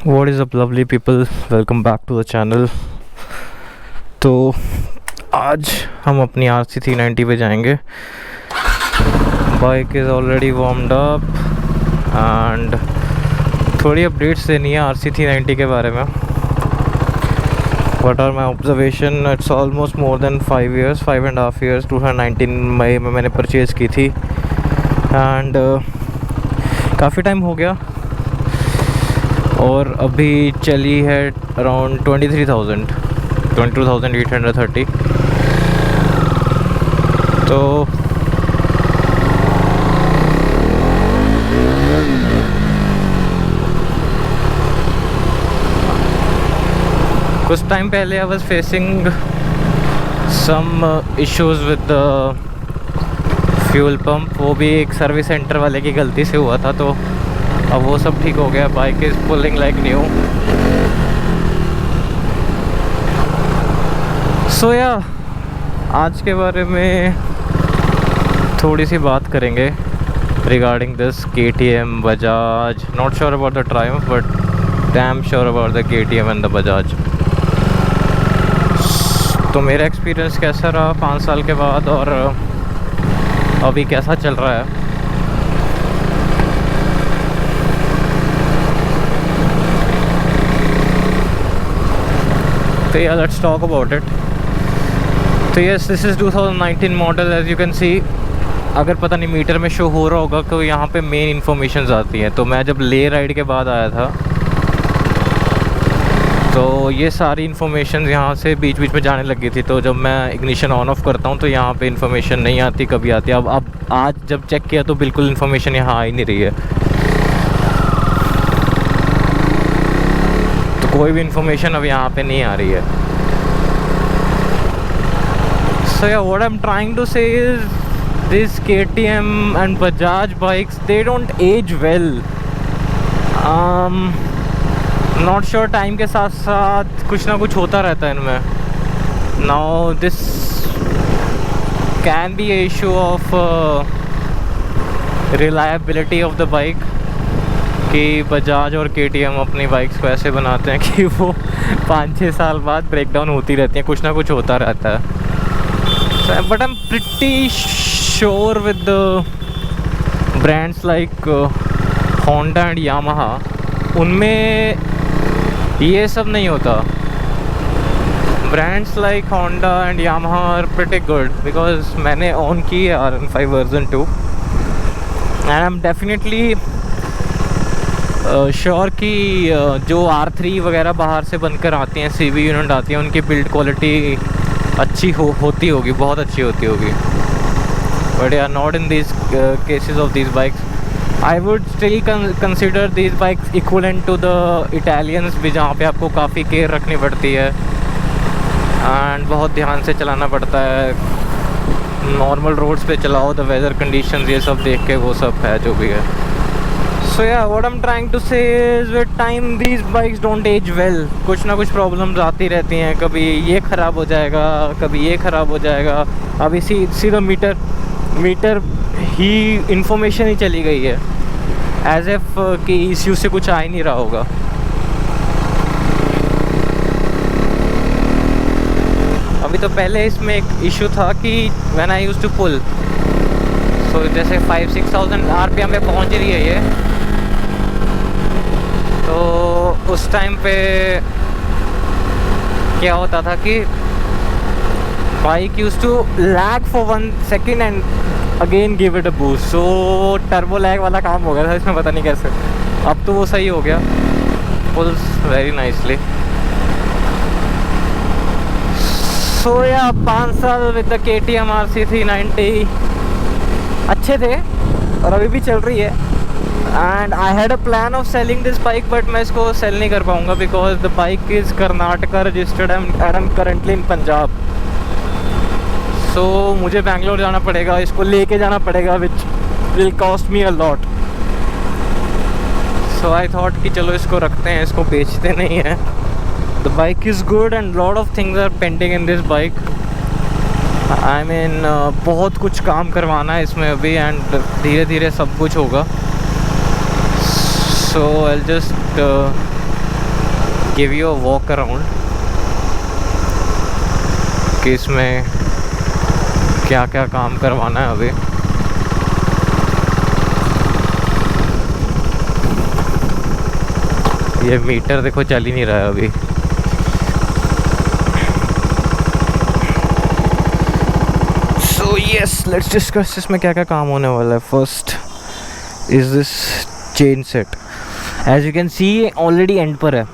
What is up lovely people, welcome back to the channel। तो आज हम अपनी RC 390 पे जाएंगे। Bike is already warmed up and थोड़ी अपडेट्स देनी है RC 390 के बारे में। What are my observation? It's almost more than 5 years, 5.5 years। 2019 मई में मैंने परचेज़ की थी एंड काफ़ी टाइम हो गया और अभी चली है अराउंड 22,830। तो कुछ टाइम पहले I was facing some issues with the fuel pump. वो भी एक सर्विस सेंटर वाले की गलती से हुआ था, तो अब वो सब ठीक हो गया। Bike is pulling like new. So yeah आज के बारे में थोड़ी सी बात करेंगे regarding this KTM Bajaj. Not sure about the Triumph but damn sure about the KTM and the Bajaj. तो मेरा एक्सपीरियंस कैसा रहा 5 साल के बाद और अभी कैसा चल रहा है। तो yeah, let's talk about it। तो yes, this is 2019 model as you can see। अगर पता नहीं मीटर में शो हो रहा होगा तो यहाँ पे मेन इन्फॉर्मेशंस आती हैं। तो मैं जब ले राइड के बाद आया था तो ये सारी इन्फॉर्मेशन यहाँ से बीच बीच में जाने लगी थी। तो जब मैं इग्निशन ऑन ऑफ करता हूँ तो यहाँ पे इन्फॉर्मेशन नहीं आती, कभी आती है। अब आज जब चेक किया तो बिल्कुल इन्फॉर्मेशन यहाँ आ ही नहीं रही है। कोई भी इन्फॉर्मेशन अब यहाँ पे नहीं आ रही है। So yeah, what I'm trying to say is this KTM and Bajaj bikes, they don't age well। Not sure, time के साथ साथ कुछ ना कुछ होता रहता है इनमें। Now this can be a issue of reliability of the bike। कि बजाज और KTM अपनी बाइक्स को ऐसे बनाते हैं कि वो 5-6 साल बाद ब्रेकडाउन होती रहती हैं, कुछ ना कुछ होता रहता है। But I am pretty sure with brands like Honda and Yamaha, उनमें ये सब नहीं होता। Brands like Honda and Yamaha R pretty good because मैंने ऑन की है R15 version 2 and I am definitely sure कि जो R3 वगैरह बाहर से बनकर आती हैं, CV यूनिट आती हैं, उनकी बिल्ड क्वालिटी अच्छी होती होगी, बहुत अच्छी होती होगी। बट यार not in these cases of these bikes. I would still consider these bikes equivalent to the Italians भी, जहाँ पे आपको काफ़ी केयर रखनी पड़ती है एंड बहुत ध्यान से चलाना पड़ता है। नॉर्मल रोड्स पे चलाओ, द वेदर कंडीशंस ये सब देख के वो सब है जो भी है। So yeah, what I'm trying to say is with time these bikes don't age well। कुछ ना कुछ प्रॉब्लम्स आती रहती हैं, कभी ये ख़राब हो जाएगा, कभी ये ख़राब हो जाएगा। अभी सीधा मीटर ही इंफॉर्मेशन ही चली गई है एज एफ कि इश्यू से कुछ आ ही नहीं रहा होगा। अभी तो पहले इसमें एक इशू था कि when I used to pull, तो जैसे 5-6,000 RPM पे पहुंच रही है ये, तो उस टाइम पे क्या होता था कि bike used to lag for 1 second and again give it a boost. So turbo lag वाला काम हो गया था इसमें, पता नहीं कैसे। अब तो वो सही हो गया, पुल्स वेरी नाइसली। सो या 5 साल विद द KTM RC 390 अच्छे थे और अभी भी चल रही है। And I had a plan of selling this bike but मैं इसको सेल नहीं कर पाऊँगा because the bike is Karnataka registered and I am currently in Punjab. So मुझे बेंगलोर जाना पड़ेगा, इसको लेके जाना पड़ेगा which will cost me a lot. So I thought कि चलो इसको रखते हैं, इसको बेचते नहीं हैं। The bike is good and lot of things are pending in this bike. I mean बहुत कुछ काम करवाना है इसमें अभी एंड धीरे धीरे सब कुछ होगा। So I just give you a walk around कि इसमें क्या क्या काम करवाना है अभी। ये मीटर देखो चल ही नहीं रहा है अभी। सो यस, लेट्स डिस्कस इसमें क्या क्या काम होने वाला है। First is this chain set. As you can see already end पर है,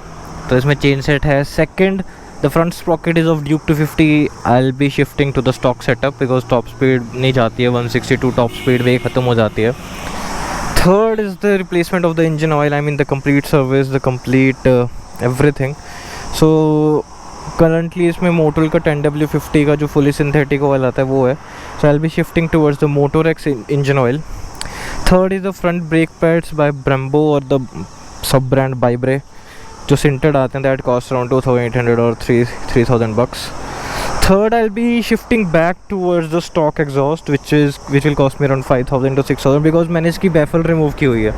तो इसमें चेन सेट है। Second, the front sprocket is of Duke 250। I will be shifting to the stock setup because top speed नहीं जाती है, 162 top speed में ख़त्म हो जाती है। Third is the replacement of the engine oil. I mean the complete service, the complete everything. So currently इसमें Motul का 10W50 का जो fully synthetic oil आता है वो है. So I'll be shifting towards the Motorex engine oil. Third is the front brake pads by Brembo or the sub brand Bybre जो sintered आते हैं, that cost around 2,800 or 3,000 bucks. Third, I'll be shifting back towards the stock exhaust which will cost me around 5,000 to 6,000 because मैंने इसकी baffle remove की हुई है।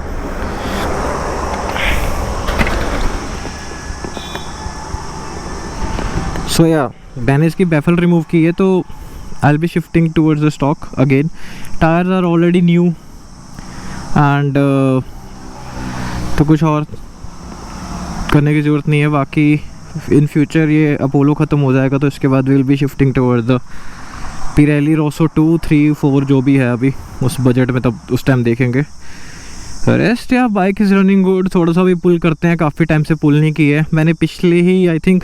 So yeah, मैंने इसकी baffle remove की है, तो I'll be shifting towards the stock again. Tires are already new and तो कुछ और करने की ज़रूरत नहीं है। बाकी इन फ्यूचर ये अपोलो ख़त्म हो जाएगा तो इसके बाद will be shifting towards the Pirelli Rosso 2, 3, 4 जो भी है अभी उस बजट में, तब उस टाइम देखेंगे। रेस्ट या बाइक इज़ रनिंग गुड। थोड़ा सा भी पुल करते हैं, काफ़ी टाइम से पुल नहीं की है मैंने। पिछले ही आई थिंक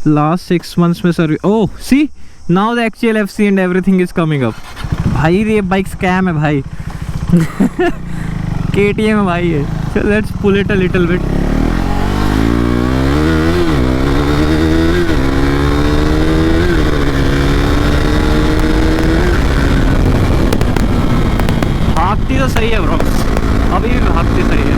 लास्ट 6 मंथ्स में service. Oh see now the actual FC and everything is coming up. भाई ये बाइक स्कैम है भाई। KTM है भाई ये। So let's pull it a little bit. भागती तो सही है ब्रो, अभी भी भागती सही है।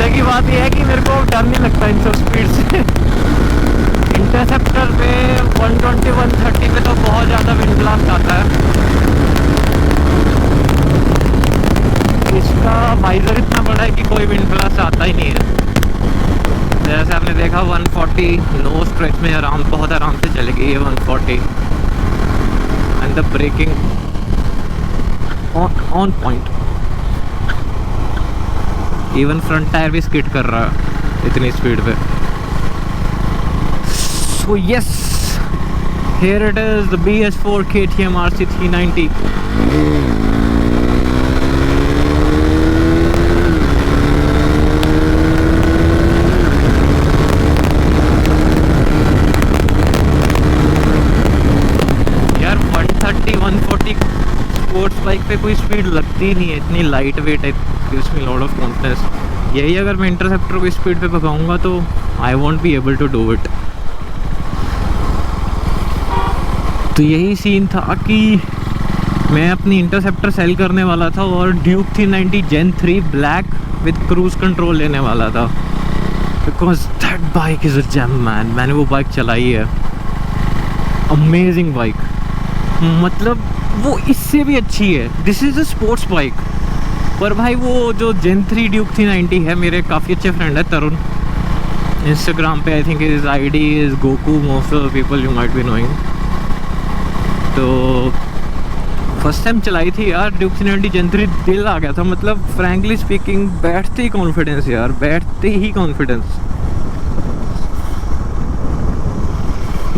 की बात यह है कि मेरे को डर नहीं लगता इन सब स्पीड से। इंटरसेप्टर पे 120 130 पे तो बहुत ज़्यादा विंड ब्लास्ट आता है। इसका वाइजर इतना बड़ा है कि कोई विंड ब्लास्ट आता ही नहीं है। जैसे आपने देखा 140 लो स्ट्रेच में बहुत आराम से चलेगी ये 140 and the braking on point. Even front tyre भी स्किड कर रहा है इतनी स्पीड पे। So yes, here it is the BS4 KTM RC 390। यार 130 140 स्पोर्ट्स बाइक पे कोई स्पीड लगती नहीं है, इतनी लाइट वेट है, gives me lot of confidence। यही अगर मैं इंटरसेप्टर को स्पीड पे भगाऊंगा तो I won't be able to do it. तो यही सीन था कि मैं अपनी इंटरसेप्टर सेल करने वाला था और Duke 390 Gen 3 black with cruise control लेने वाला था because that bike is a gem man. मैंने वो बाइक चलाई है, अमेजिंग बाइक, मतलब वो इससे भी अच्छी है। This is a sports bike. पर भाई वो जो Gen 3 ड्यूक 390 है, मेरे काफ़ी अच्छे फ्रेंड है तरुण, इंस्टाग्राम पे I think is ID is Goku, most of the people you might be knowing. तो फर्स्ट टाइम चलाई थी यार ड्यूक 390 Gen 3, दिल आ गया था। मतलब फ्रैंकली स्पीकिंग बैठते ही कॉन्फिडेंस यार, बैठते ही कॉन्फिडेंस।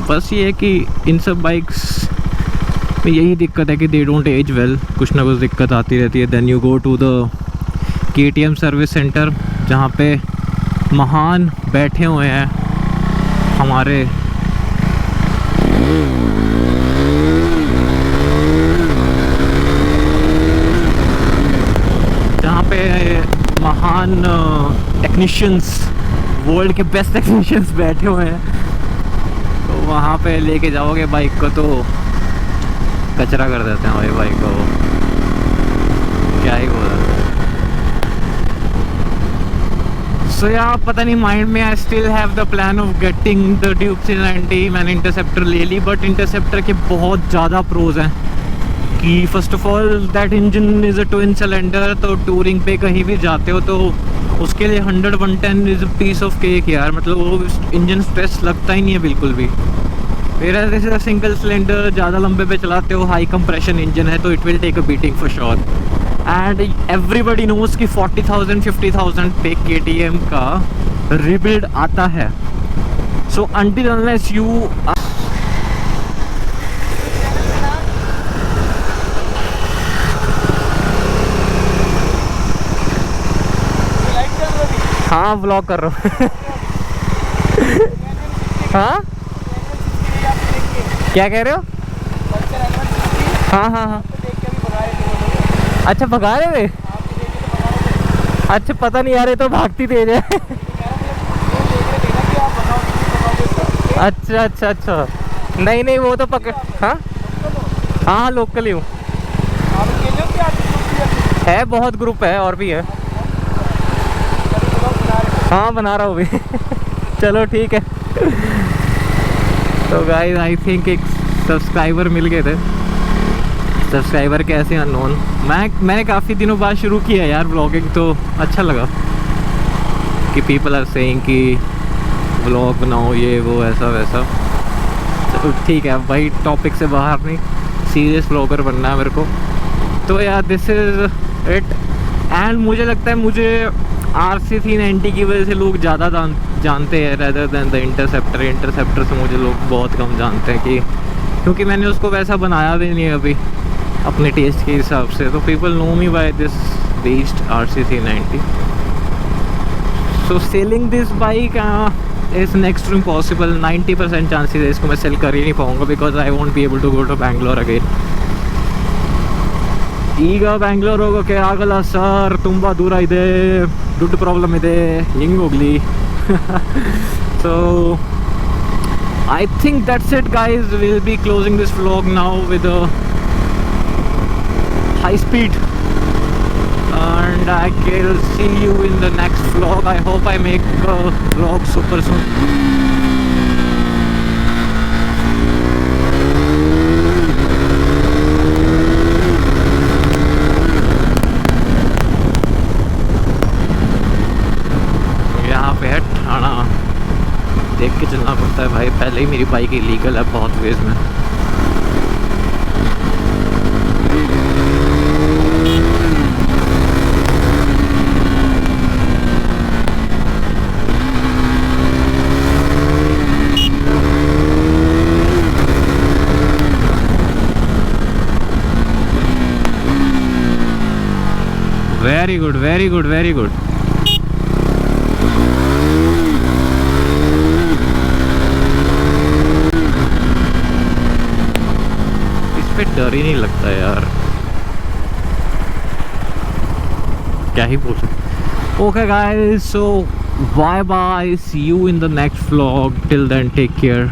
बस ये है कि इन सब बाइक्स में यही दिक्कत है कि दे डोंट एज वेल, कुछ ना कुछ दिक्कत आती रहती है। Then you go to the KTM service centre जहाँ पे महान बैठे हुए हैं हमारे जहाँ पे महान टेक्नीशियंस, वर्ल्ड के बेस्ट टेक्नीशियंस बैठे हुए हैं। तो वहाँ पे लेके जाओगे बाइक को तो कचरा कर देते हैं भाई बाइक को, क्या ही बोला। सो यार पता नहीं, माइंड में I still have the plan of getting the Duke 390। मैंने इंटरसेप्टर ले ली, बट इंटरसेप्टर के बहुत ज़्यादा प्रोज हैं कि first of all that engine is a twin cylinder, तो टूरिंग पे कहीं भी जाते हो तो उसके लिए 100-110 is a piece of cake यार। मतलब वो इंजन स्ट्रेस लगता ही नहीं है बिल्कुल भी। मेरा जैसे सिंगल सिलेंडर ज़्यादा लंबे पे चलाते हो, हाई कंप्रेशन इंजन है, तो it will take a beating for sure. And everybody knows कि 40,000-50,000 पे KTM का रिबिल्ड आता है। सो अनटिल अनलेस यू हाँ व्लॉग कर रहा हूँ हाँ क्या कह रहे हो? हाँ हाँ हाँ अच्छा भगा रहे थे? अच्छा पता नहीं यार, ये तो भागती तेज है अच्छा अच्छा अच्छा, नहीं नहीं वो तो पकड़, हाँ हाँ लोकल ही हूँ। है बहुत ग्रुप है और भी है। हाँ बना रहा हूँ भी चलो ठीक है तो गाइस आई थिंक एक सब्सक्राइबर मिल गए थे। सब्सक्राइबर कैसे अननोन। मैंने काफ़ी दिनों बाद शुरू किया यार व्लॉगिंग, तो अच्छा लगा कि पीपल आर सेइंग कि व्लॉग बनाओ ये वो ऐसा वैसा। तो ठीक है भाई, टॉपिक से बाहर नहीं, सीरियस व्लॉगर बनना है मेरे को। तो यार दिस इज़ इट। एंड मुझे लगता है मुझे RC 390 की वजह से लोग ज़्यादा जानते हैं rather than the interceptor. Interceptor से मुझे लोग बहुत कम जानते हैं, कि क्योंकि मैंने उसको वैसा बनाया भी नहीं अभी अपने टेस्ट के हिसाब से। तो people know me by this based RC 390। So selling this bike is next to impossible. 90% chances है इसको मैं सेल कर ही नहीं पाऊँगा, because I won't be able to go to Bangalore again. ಈಗ ಬ್ಯಾಂಗ್ಳೂರ್ ಹೋಗೋಕ್ಕೆ ಆಗಲ್ಲ ಸರ್, ತುಂಬ ದೂರ ಇದೆ, ದುಡ್ಡು ಪ್ರಾಬ್ಲಮ್ ಇದೆ, ಹೆಂಗೆ ಹೋಗಲಿ so I think that's it guys. We'll be closing this vlog now with a high speed, and I will see you in the next vlog. I hope I make a vlog super soon. देख के चलना पड़ता है भाई, पहले ही मेरी bike illegal है बहुत वेज में। Very good very good very good. डर ही नहीं लगता यार, क्या ही बोल सकते। Okay guys, so bye bye, see you in the next vlog. Till then take care.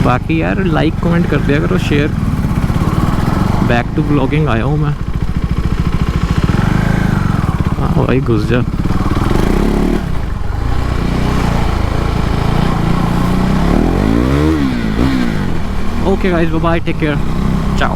बाकी यार लाइक कमेंट कर दिया करो, शेयर। बैक टू व्लॉगिंग आया हूँ मैं। हाँ भाई घुस जा। Okay guys, bye bye, take care, ciao.